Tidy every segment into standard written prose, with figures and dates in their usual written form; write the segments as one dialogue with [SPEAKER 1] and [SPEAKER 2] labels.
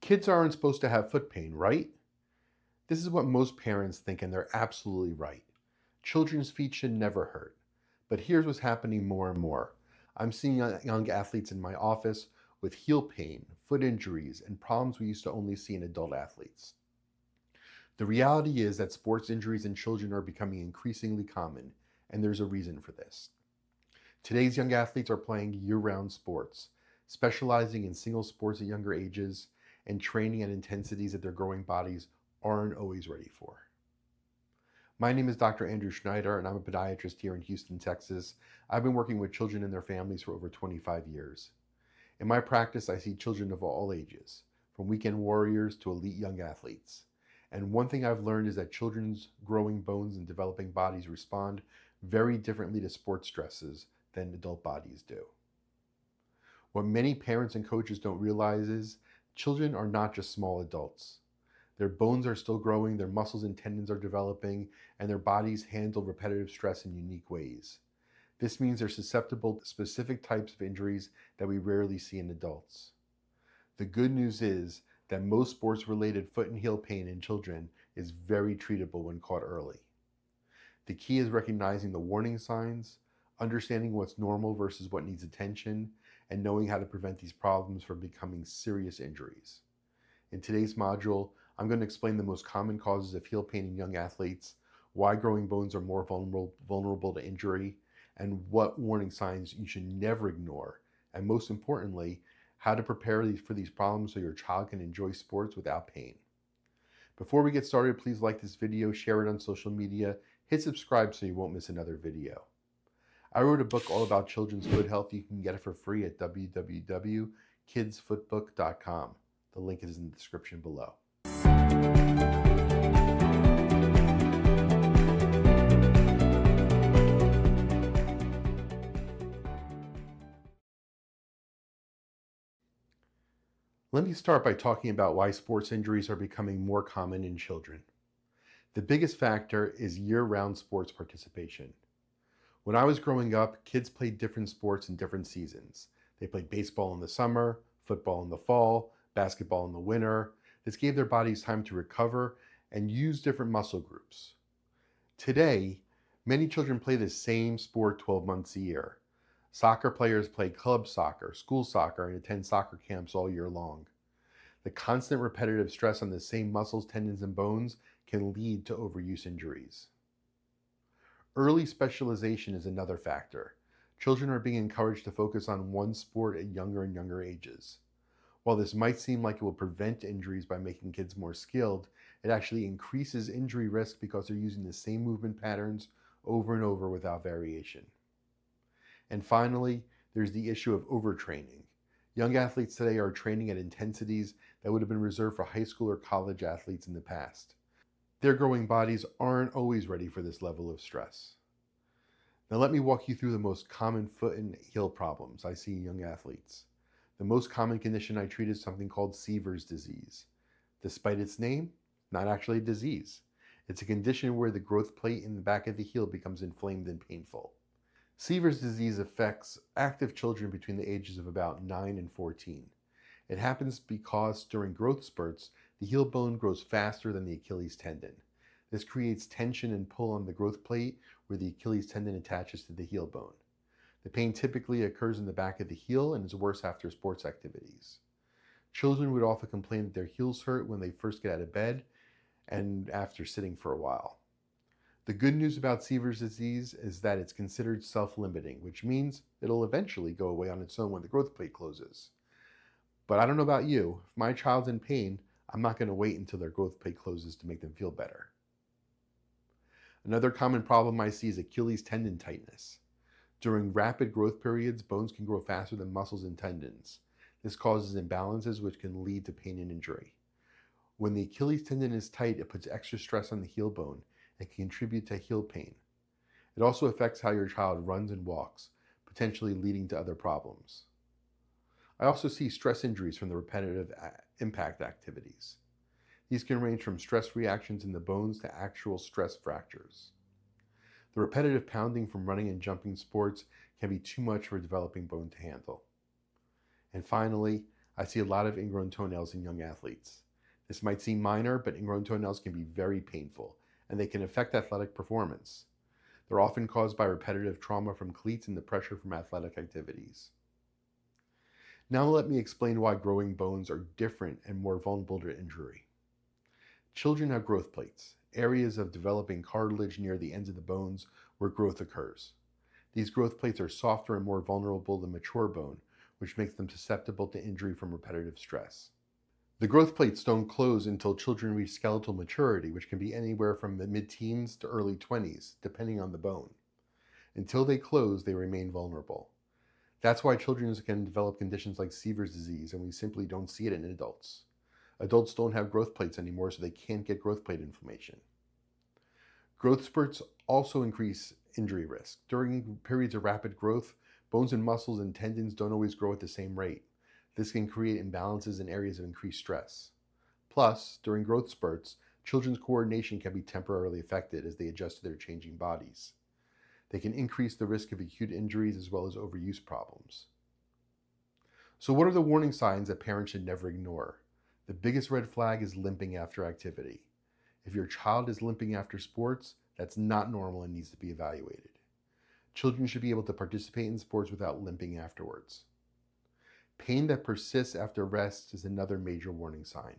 [SPEAKER 1] Kids aren't supposed to have foot pain, right? This is what most parents think, and they're absolutely right. Children's feet should never hurt. But here's what's happening more and more. I'm seeing young athletes in my office with heel pain, foot injuries, and problems we used to only see in adult athletes. The reality is that sports injuries in children are becoming increasingly common, and there's a reason for this. Today's young athletes are playing year-round sports, specializing in single sports at younger ages, and training at intensities that their growing bodies aren't always ready for. My name is Dr. Andrew Schneider, and I'm a podiatrist here in Houston, Texas. I've been working with children and their families for over 25 years. In my practice, I see children of all ages, from weekend warriors to elite young athletes. And one thing I've learned is that children's growing bones and developing bodies respond very differently to sports stresses than adult bodies do. What many parents and coaches don't realize is children are not just small adults. Their bones are still growing, their muscles and tendons are developing, and their bodies handle repetitive stress in unique ways. This means they're susceptible to specific types of injuries that we rarely see in adults. The good news is that most sports-related foot and heel pain in children is very treatable when caught early. The key is recognizing the warning signs, understanding what's normal versus what needs attention, and knowing how to prevent these problems from becoming serious injuries. In today's module, I'm going to explain the most common causes of heel pain in young athletes, why growing bones are more vulnerable to injury, and what warning signs you should never ignore, and most importantly, how to prepare for these problems so your child can enjoy sports without pain. Before we get started, please like this video, share it on social media, hit subscribe so you won't miss another video. I wrote a book all about children's foot health. You can get it for free at www.kidsfootbook.com. The link is in the description below. Let me start by talking about why sports injuries are becoming more common in children. The biggest factor is year-round sports participation. When I was growing up, kids played different sports in different seasons. They played baseball in the summer, football in the fall, basketball in the winter. This gave their bodies time to recover and use different muscle groups. Today, many children play the same sport 12 months a year. Soccer players play club soccer, school soccer, and attend soccer camps all year long. The constant repetitive stress on the same muscles, tendons, and bones can lead to overuse injuries. Early specialization is another factor. Children are being encouraged to focus on one sport at younger and younger ages. While this might seem like it will prevent injuries by making kids more skilled, it actually increases injury risk because they're using the same movement patterns over and over without variation. And finally, there's the issue of overtraining. Young athletes today are training at intensities that would have been reserved for high school or college athletes in the past. Their growing bodies aren't always ready for this level of stress. Now let me walk you through the most common foot and heel problems I see in young athletes. The most common condition I treat is something called Sever's disease. Despite its name, not actually a disease. It's a condition where the growth plate in the back of the heel becomes inflamed and painful. Sever's disease affects active children between the ages of about 9 and 14. It happens because during growth spurts, the heel bone grows faster than the Achilles tendon. This creates tension and pull on the growth plate where the Achilles tendon attaches to the heel bone. The pain typically occurs in the back of the heel and is worse after sports activities. Children would often complain that their heels hurt when they first get out of bed and after sitting for a while. The good news about Sever's disease is that it's considered self-limiting, which means it'll eventually go away on its own when the growth plate closes. But I don't know about you, if my child's in pain, I'm not going to wait until their growth plate closes to make them feel better. Another common problem I see is Achilles tendon tightness. During rapid growth periods, bones can grow faster than muscles and tendons. This causes imbalances which can lead to pain and injury. When the Achilles tendon is tight, it puts extra stress on the heel bone and can contribute to heel pain. It also affects how your child runs and walks, potentially leading to other problems. I also see stress injuries from the repetitive impact activities. These can range from stress reactions in the bones to actual stress fractures. The repetitive pounding from running and jumping sports can be too much for a developing bone to handle. And finally, I see a lot of ingrown toenails in young athletes. This might seem minor, but ingrown toenails can be very painful, and they can affect athletic performance. They're often caused by repetitive trauma from cleats and the pressure from athletic activities. Now let me explain why growing bones are different and more vulnerable to injury. Children have growth plates, areas of developing cartilage near the ends of the bones where growth occurs. These growth plates are softer and more vulnerable than mature bone, which makes them susceptible to injury from repetitive stress. The growth plates don't close until children reach skeletal maturity, which can be anywhere from the mid-teens to early 20s, depending on the bone. Until they close, they remain vulnerable. That's why children can develop conditions like Sever's disease, and we simply don't see it in adults. Adults don't have growth plates anymore, so they can't get growth plate inflammation. Growth spurts also increase injury risk. During periods of rapid growth, bones and muscles and tendons don't always grow at the same rate. This can create imbalances in areas of increased stress. Plus, during growth spurts, children's coordination can be temporarily affected as they adjust to their changing bodies. They can increase the risk of acute injuries as well as overuse problems. So what are the warning signs that parents should never ignore? The biggest red flag is limping after activity. If your child is limping after sports, that's not normal and needs to be evaluated. Children should be able to participate in sports without limping afterwards. Pain that persists after rest is another major warning sign.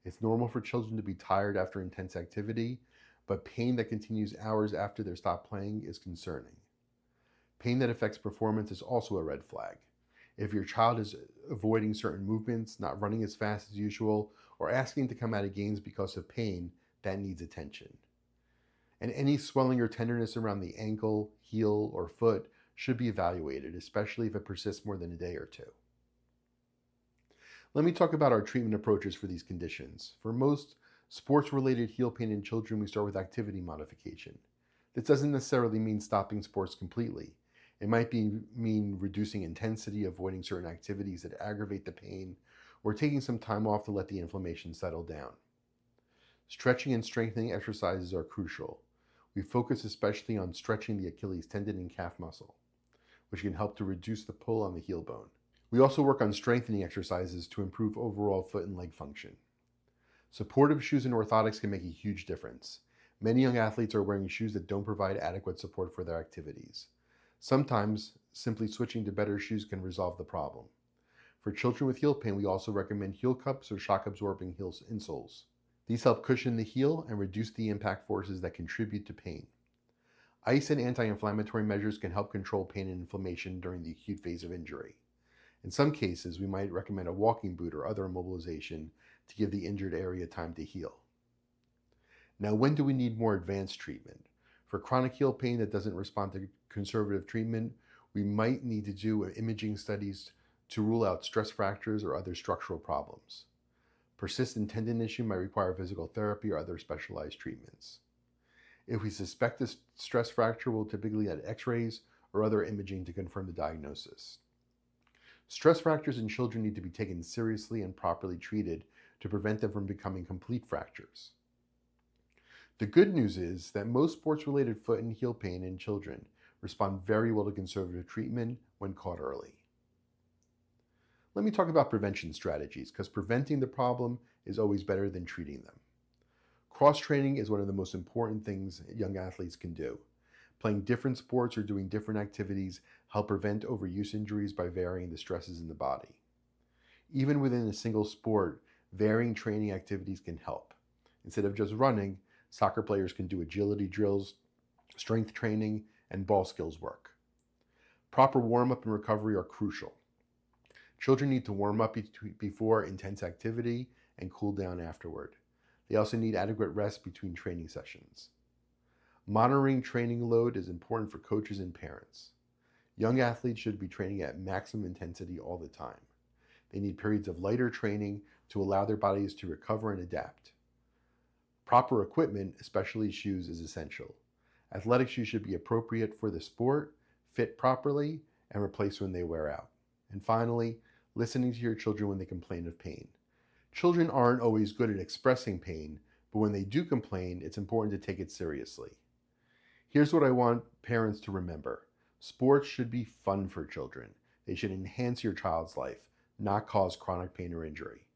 [SPEAKER 1] It's normal for children to be tired after intense activity, but pain that continues hours after they stop playing is concerning. Pain that affects performance is also a red flag. If your child is avoiding certain movements, not running as fast as usual, or asking to come out of games because of pain, that needs attention. And any swelling or tenderness around the ankle, heel, or foot should be evaluated, especially if it persists more than a day or two. Let me talk about our treatment approaches for these conditions. For most sports-related heel pain in children, we start with activity modification. This doesn't necessarily mean stopping sports completely. It might mean reducing intensity, avoiding certain activities that aggravate the pain, or taking some time off to let the inflammation settle down. Stretching and strengthening exercises are crucial. We focus especially on stretching the Achilles tendon and calf muscle, which can help to reduce the pull on the heel bone. We also work on strengthening exercises to improve overall foot and leg function. Supportive shoes and orthotics can make a huge difference. Many young athletes are wearing shoes that don't provide adequate support for their activities. Sometimes, simply switching to better shoes can resolve the problem. For children with heel pain, we also recommend heel cups or shock-absorbing heel insoles. These help cushion the heel and reduce the impact forces that contribute to pain. Ice and anti-inflammatory measures can help control pain and inflammation during the acute phase of injury. In some cases, we might recommend a walking boot or other immobilization to give the injured area time to heal. Now, when do we need more advanced treatment? For chronic heel pain that doesn't respond to conservative treatment, we might need to do imaging studies to rule out stress fractures or other structural problems. Persistent tendon issue might require physical therapy or other specialized treatments. If we suspect a stress fracture, we'll typically add x-rays or other imaging to confirm the diagnosis. Stress fractures in children need to be taken seriously and properly treated to prevent them from becoming complete fractures. The good news is that most sports-related foot and heel pain in children respond very well to conservative treatment when caught early. Let me talk about prevention strategies, because preventing the problem is always better than treating them. Cross-training is one of the most important things young athletes can do. Playing different sports or doing different activities help prevent overuse injuries by varying the stresses in the body. Even within a single sport, varying training activities can help. Instead of just running, soccer players can do agility drills, strength training, and ball skills work. Proper warm-up and recovery are crucial. Children need to warm up before intense activity and cool down afterward. They also need adequate rest between training sessions. Monitoring training load is important for coaches and parents. Young athletes should be training at maximum intensity all the time. They need periods of lighter training to allow their bodies to recover and adapt. Proper equipment, especially shoes, is essential. Athletic shoes should be appropriate for the sport, fit properly, and replace when they wear out. And finally, listening to your children when they complain of pain. Children aren't always good at expressing pain, but when they do complain, it's important to take it seriously. Here's what I want parents to remember. Sports should be fun for children. They should enhance your child's life, not cause chronic pain or injury.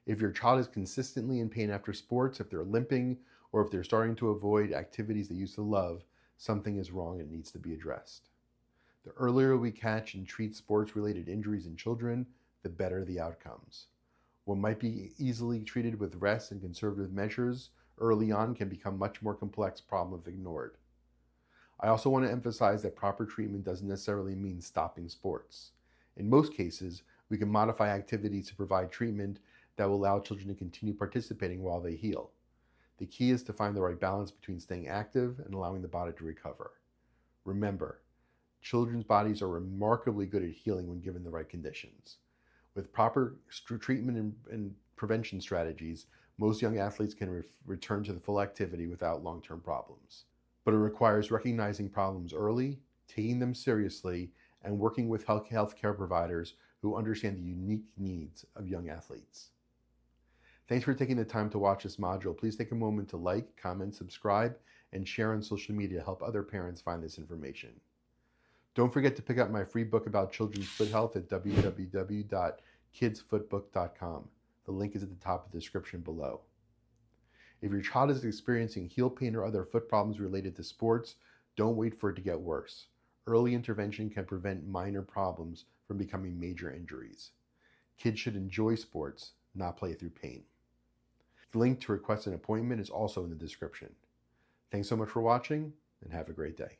[SPEAKER 1] If your child is consistently in pain after sports, if they're limping, or if they're starting to avoid activities they used to love, something is wrong and needs to be addressed. The earlier we catch and treat sports-related injuries in children, the better the outcomes. What might be easily treated with rest and conservative measures early on can become much more complex problem if ignored. I also want to emphasize that proper treatment doesn't necessarily mean stopping sports. In most cases, we can modify activities to provide treatment that will allow children to continue participating while they heal. The key is to find the right balance between staying active and allowing the body to recover. Remember, children's bodies are remarkably good at healing when given the right conditions. With proper treatment and prevention strategies, most young athletes can return to the full activity without long-term problems. But it requires recognizing problems early, taking them seriously, and working with healthcare providers who understand the unique needs of young athletes. Thanks for taking the time to watch this module. Please take a moment to like, comment, subscribe, and share on social media to help other parents find this information. Don't forget to pick up my free book about children's foot health at www.kidsfootbook.com. The link is at the top of the description below. If your child is experiencing heel pain or other foot problems related to sports, don't wait for it to get worse. Early intervention can prevent minor problems from becoming major injuries. Kids should enjoy sports, not play through pain. The link to request an appointment is also in the description. Thanks so much for watching, and have a great day.